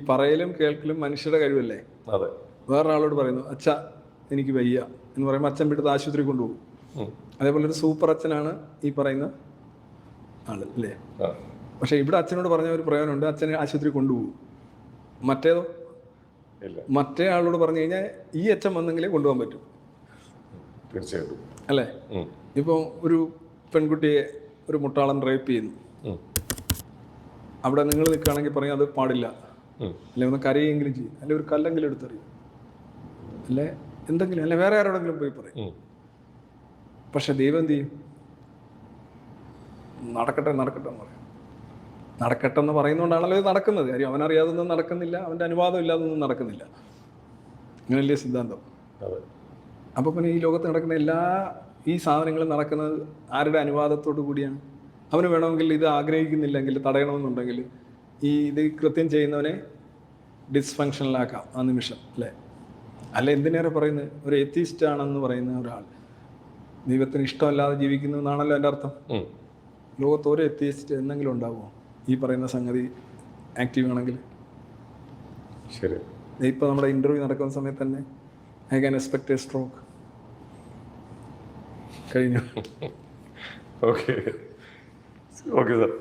പറയലും കേൾക്കലും മനുഷ്യരുടെ കഴിവല്ലേ. അതെ. വേറൊരാളോട് പറയുന്നു അച്ഛ എനിക്ക് വയ്യ എന്ന് പറയുമ്പോൾ അച്ഛൻ വിടുത്ത് ആശുപത്രി കൊണ്ടുപോകും. അതേപോലെ ഒരു സൂപ്പർ അച്ഛനാണ് ഈ പറയുന്ന ആള് അല്ലേ. പക്ഷെ ഇവിടെ അച്ഛനോട് പറഞ്ഞ ഒരു പ്രയോജനമുണ്ട്, അച്ഛനെ ആശുപത്രി കൊണ്ടുപോകും. മറ്റേതോ മറ്റേ ആളോട് പറഞ്ഞു കഴിഞ്ഞാൽ ഈ അച്ഛൻ വന്നെങ്കിലേ കൊണ്ടുപോകാൻ പറ്റും. തീർച്ചയായിട്ടും അല്ലേ. ഇപ്പോൾ ഒരു പെൺകുട്ടിയെ ഒരു മുട്ടാളൻ റേപ്പ് ചെയ്യുന്നു, അവിടെ നിങ്ങൾ നിൽക്കുകയാണെങ്കിൽ പറയും അത് പാടില്ല, അല്ലെ ഒന്ന് കരയെങ്കിലും ചെയ്യും, അല്ലെ ഒരു കല്ലെങ്കിലും എടുത്തെറിയും, അല്ലെ എന്തെങ്കിലും, അല്ലെ വേറെ ആരോടെങ്കിലും പോയി പറയും. പക്ഷെ ദൈവം എന്ത് ചെയ്യും? നടക്കട്ടെ നടക്കട്ടെ എന്ന് പറയും. നടക്കട്ടെ എന്ന് പറയുന്നതുകൊണ്ടാണല്ലോ ഇത് നടക്കുന്നത്. കാര്യം അവനറിയാതൊന്നും നടക്കുന്നില്ല, അവൻ്റെ അനുവാദം ഇല്ലാതൊന്നും നടക്കുന്നില്ല. അങ്ങനെയല്ലേ സിദ്ധാന്തം. അപ്പോൾ പിന്നെ ഈ ലോകത്ത് നടക്കുന്ന എല്ലാ ഈ സാധനങ്ങളും നടക്കുന്നത് ആരുടെ അനുവാദത്തോടു കൂടിയാണ്? അവന് വേണമെങ്കിൽ ഇത് ആഗ്രഹിക്കുന്നില്ലെങ്കിൽ തടയണമെന്നുണ്ടെങ്കിൽ ഈ ഇത് കൃത്യം ചെയ്യുന്നവനെ ഡിസ്ഫങ്ഷനിലാക്കാം ആ നിമിഷം, അല്ലേ. അല്ല എന്തിനേറെ പറയുന്നത്, ഒരു എത്തിസ്റ്റ് ആണെന്ന് പറയുന്ന ഒരാൾ ദൈവത്തിന് ഇഷ്ടമല്ലാതെ ജീവിക്കുന്നു എന്നാണല്ലോ എൻ്റെ അർത്ഥം. ലോകത്ത് ഒരു എത്തിസ്റ്റ് എന്തെങ്കിലും ഉണ്ടാവുമോ ഈ പറയുന്ന സംഗതി ആക്റ്റീവ് ആണെങ്കിൽ? ശരി. ഇപ്പോൾ നമ്മുടെ ഇൻ്റർവ്യൂ നടക്കുന്ന സമയത്ത് തന്നെ I can expect a stroke കഴിഞ്ഞു. Okay okay sir.